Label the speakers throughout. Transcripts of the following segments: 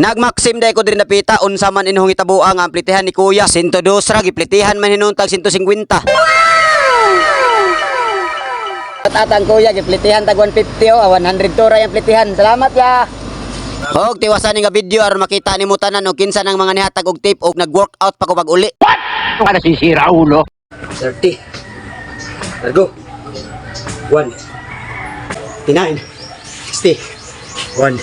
Speaker 1: Nagmaksim day ko din napita unsa man inhong itabuang ang plitihan ni Kuya 102 ra giplitihan man hinuntag 150. At atang Kuya giplitihan tag 150 o 100 ra yang plitihan. Salamat ya. Og tiwasan nga video aron makita nimo tanan og kinsa nang mga nihatag og tip og nag-workout pa ko pag uli.
Speaker 2: What? Para sisira ulo.
Speaker 1: 30. Largo. 1. 59. 60. 1.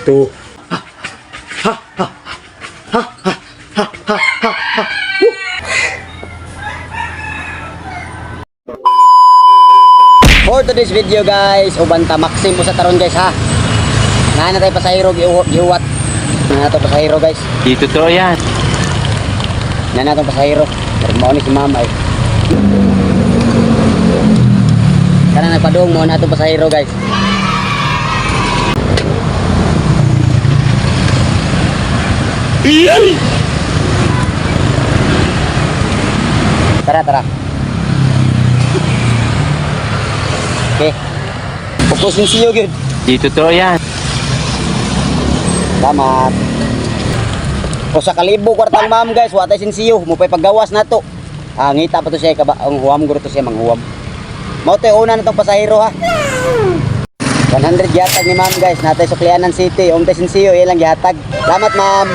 Speaker 1: 2. For today's video guys, uban ta maxim mo sa taron guys ha. Nana tayo pasahero giuwat. Nana to pasahero guys.
Speaker 2: Di totoo yan.
Speaker 1: Nana to pasahero. Mao ni si mama eh. Kana nagpadung mo na to pasahero guys. Tara. Okay. Fokus ni siyo gyud.
Speaker 2: Di totoo yan.
Speaker 1: Salamat. O sa kalibo kwartang ma'am guys, watay sinsiyo, mo pay paggawas nato. Ngita pa to siya ang huwam guro to siya manghuwam. Mao tay una natong pasahero ha. 100 gihatag ni ma'am guys, natay Suklianan City, tay sinsiyo ilang gihatag. Salamat ma'am.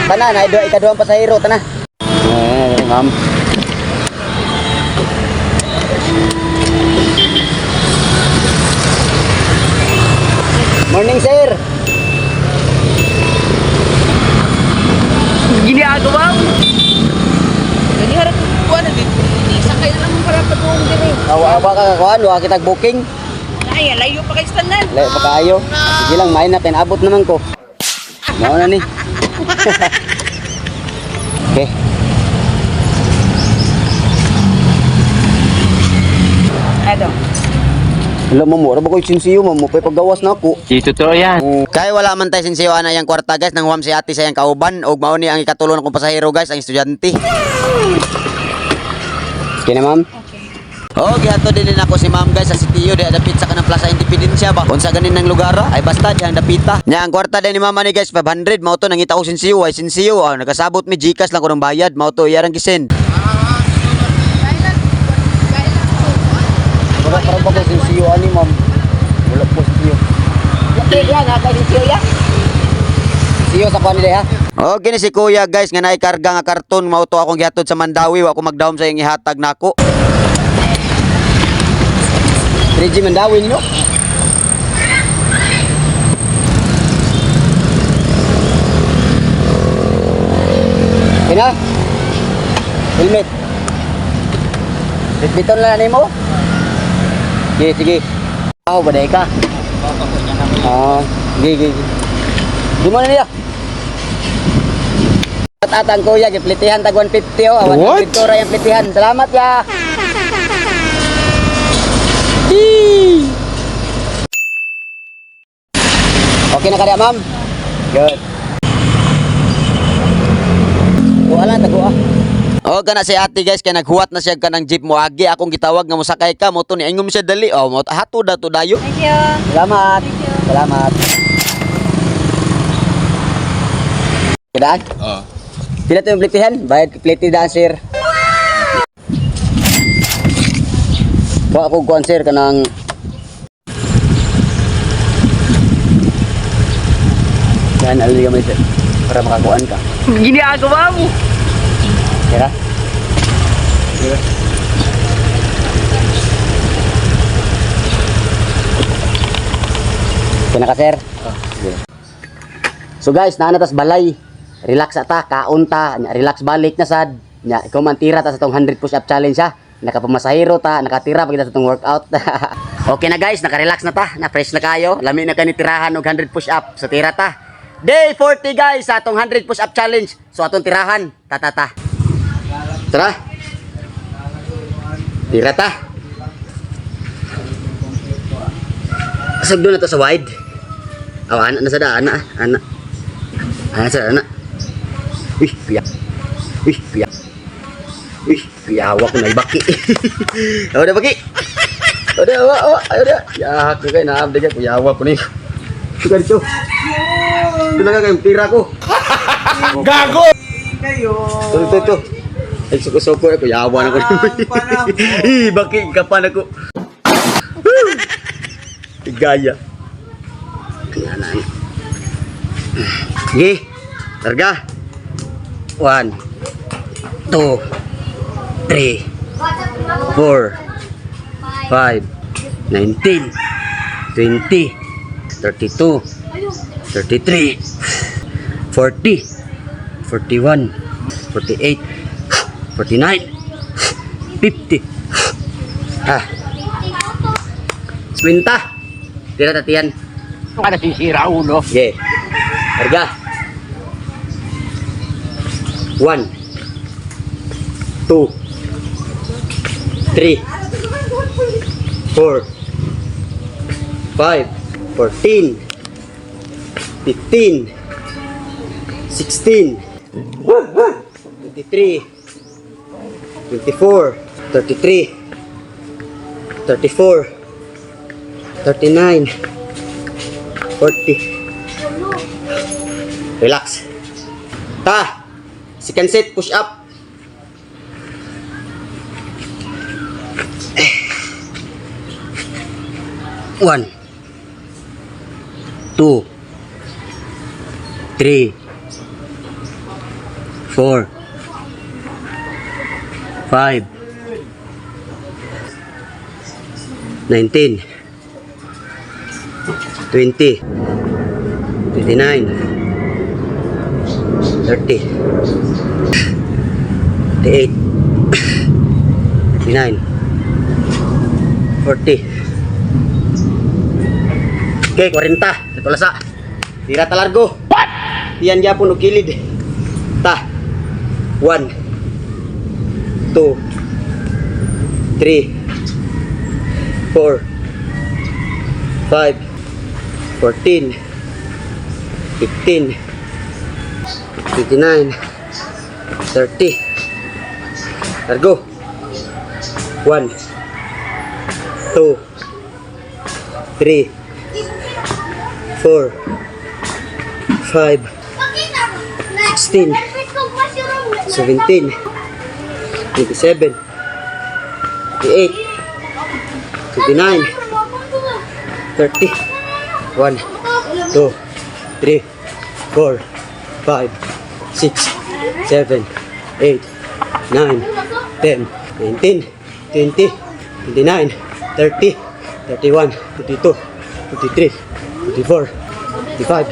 Speaker 1: Tanan ay ikaduhang pasahero tana. Ma'am. Morning sir.
Speaker 2: Ginagawa mo.
Speaker 3: Gani harap ko na dito. Sakay na naman para pagbuong dire.
Speaker 1: Awa ka kuan, wa kitag booking.
Speaker 3: Ay, layo pa kay stanan.
Speaker 1: Layo pa kayo. Sige lang, main natin abot naman ko. Mao na ni. Okay.
Speaker 3: Eto.
Speaker 1: Hello mo, ra ba ko sinsiyo mo pay paggawas na ako.
Speaker 2: Di totoo yan.
Speaker 1: Kay wala man tay sinsiyo ana yang kwarta guys nang huwam si ate sa yang kauban og mao ni ang ikatulon kong pasahero guys ang estudyante. Okay na ma'am. Okay, ato din ako si ma'am guys sa sitiyo di dapit sa kanang Plaza Independencia ba. Unsa ganin nang lugar ay basta diyan dapita. Nya ang kwarta din ni mama ni guys 500 mao to nangita ko sinsiyo ay sinsiyo nagasabot mi GCash lang ko ng bayad mao to iyarang gisend. Wala para ba ko sinsiyo ani ma'am. Wala po sinsiyo.
Speaker 3: Okay, yan. Nakay siyo yan.
Speaker 1: Siyo sa kanila ha. Okay ni si Kuya guys nga naay karga nga karton mao to akong gihatod sa Mandawi wa ko magdawom sa iyang ihatag nako. 3G Mandawi no. Kina? Helmet. Biton lang nimo. Sige. Ako ba ka? Sige. Di mo na niya. At atang Kuya, giplitihan tag 150 o. 100 ra yung plitihan. Salamat ya. Okay na ka ma'am? Good. Kuha lang, taguha. O kana si ate guys kay naghuwat na siya kanang jeep mo agi akong gitawag nga mosakay ka mo to ni ingom siya dali mo hato da to dayo.
Speaker 3: Thank you.
Speaker 1: Salamat. Salamat. Kidaan? Oo. Pila to yung plitihan? Bayad pliti daan sir. Kuha ako kuhan sir kanang yan alin gamay sir para makakuan ka.
Speaker 3: Ginagawa mo.
Speaker 1: Kira? Kena ka sir? So guys, naanatas balay. Relax ata, kaon ta, relax balik na sad. Nya ikaw man tira ta sa tong 100 push up challenge ha. Nakapamasahero ta, nakatira pag kita sa tong workout. Okay na guys, naka-relax na ta, na fresh na kayo. Lami na kani tirahan og 100 push up. So tira ta. Day 40 guys sa atong 100 push up challenge. So atong tirahan, ta. Tara. Tira ta. Sagdo na to sa wide. Anak na sa daan, anak. Anak sa daan. Piyak. Piyawa ko na ibaki. Udah baki. Udah. Ya, aku kayak naam deh, piyawa ko ni. Suka dito. talaga kayong tira ko.
Speaker 4: Gago!
Speaker 1: Ito. Ay, suko-suko ako. Yawan ako. Bakit kapan ako? Gaya. Yan. Sige. Targa. 1, 2, 3, 4, 5, 19, 20, 32, 33, 40, 41, 48, 49, 50. Swinta. Tira tatian.
Speaker 2: Para sisira ulo.
Speaker 1: Okay. Harga. 1, 2, 3, 4, 5, 14, 15, 16, 23, 24, 33, 34, 39, 40. Relax. Ta. Second set, push up. One, 2, 3, 4, 5, 19, 20, 29, 30, 38, 39, 40. Okay, 40. Ito lasa. Tira talargo. What? Yan yapon og kilid. Ta. 1, 2, 3, 4, 5, 14, 15, 29, 30. Largo. 1, 2, 3, 4, 5, 16, 17, 27, 28, 29, 30. 1, 2, 3, 4, 5, 6, 7, 8, 9, 10, 19, 20, 29, 30, 31, 32, 33, 34, 35,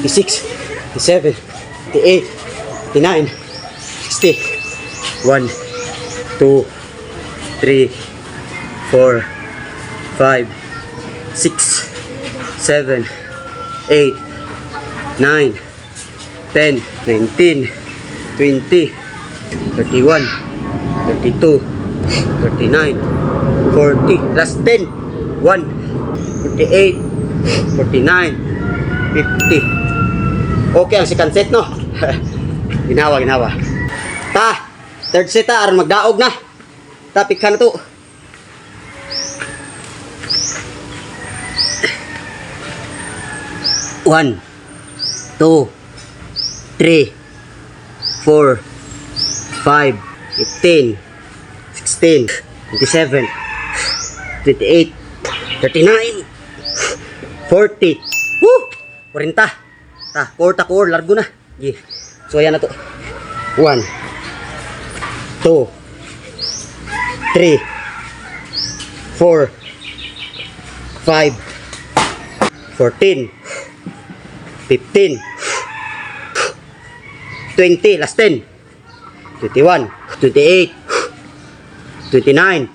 Speaker 1: 36, 37, 38, 39, 60. 1, 2, 3, 4, 5, 6, 7, 8, 9, 10, 19, 20, 31, 32, 39, 40. Last 10. 1, 48, 49, 50. Okay ang second set, no? Ginawa. Ta, third set ta, aron magdaog na. Tapik ka na to. One, 2, 3, 4, 5, 15, 16, 27, 28, 39, 40. Woo! 40. Ta, core, largo na. Yeah. So ayan na to. 1, 2, 3, 4, 5, 14, 15, 20, last 10, 21, 28, 29,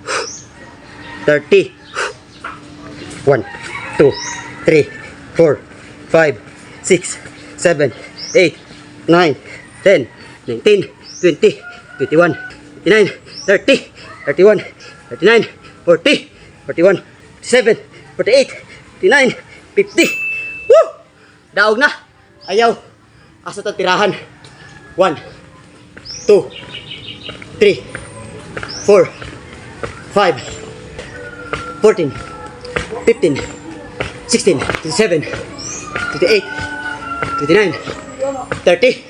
Speaker 1: 30, 1, 2, 3, 4, 5, 6, 7, 8, 9, 10, 19, 20, 21, 29, 30, 31, 39, 40, 41, 47, 48, 49, 50. Woo! Daog na. Ayaw. Asa ta tirahan. 1, 2, 3, 4, 5, 14, 15, 16, 17, 28, 29, 30.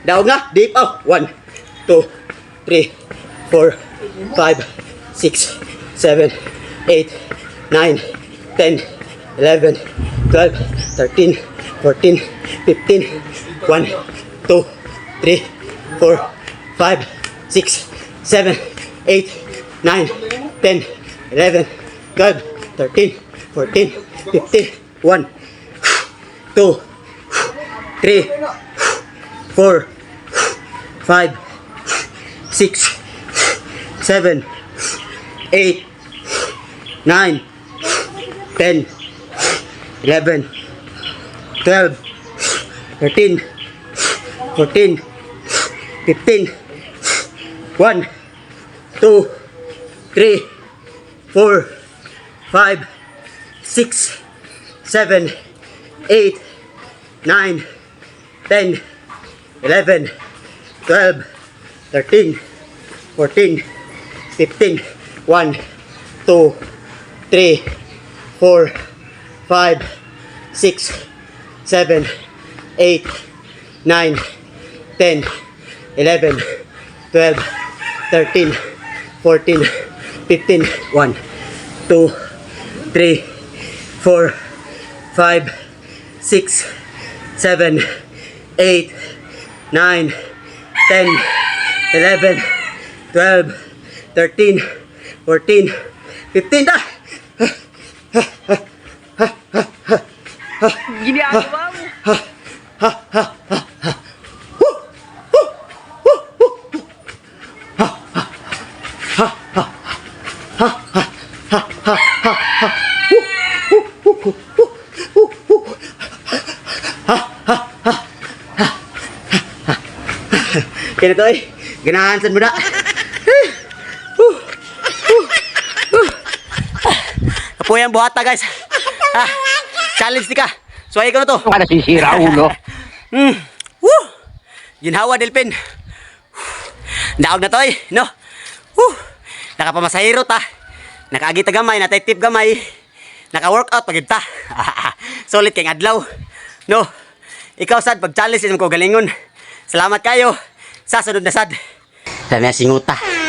Speaker 1: Daog na, deep out. 1, 2, 3, 4, 5, 6, 7, 8, 9, 10, 11, 12, 13, 14, 15, 1, 2, 3, 4, 5, 6, 7, 8, 9, 10, 11, 12, 13, 14, 15, 1, 2, 3, 4, 5, 6, 7, 8, 9, 10, 11, 12, 13, 14, 15, 1, 2, 3, 4, 5, 6, 7, 8, 9, 10, 11, 12, 13, 14, 15, 1, 2, 3, 4, 5, 6, 7, 8, 9, 10, 11, 12, 13, 14, 15, 1, 2, 3, 4, 5, 6, 7, 8, 9, 10, 11, 12, 13, 14, 15, ah!
Speaker 3: Ginagawa mo.
Speaker 1: Kaya na to eh, ganahansan mo na. Kapoy ang buhata guys. Challenge di ka. So ay ko na to.
Speaker 2: Ka nasisira, ulo.
Speaker 1: Woo! Ginhawa Delpin. Daog na to eh, no? Nakapamasahiro ta. Nakaagi ta gamay, natay tip gamay. Naka-workout pagid ta. Solid kay adlaw. No. Ikaw sad pag challenge mo ko galingon. Salamat kayo. Sa sunod na sad. Dami singuta.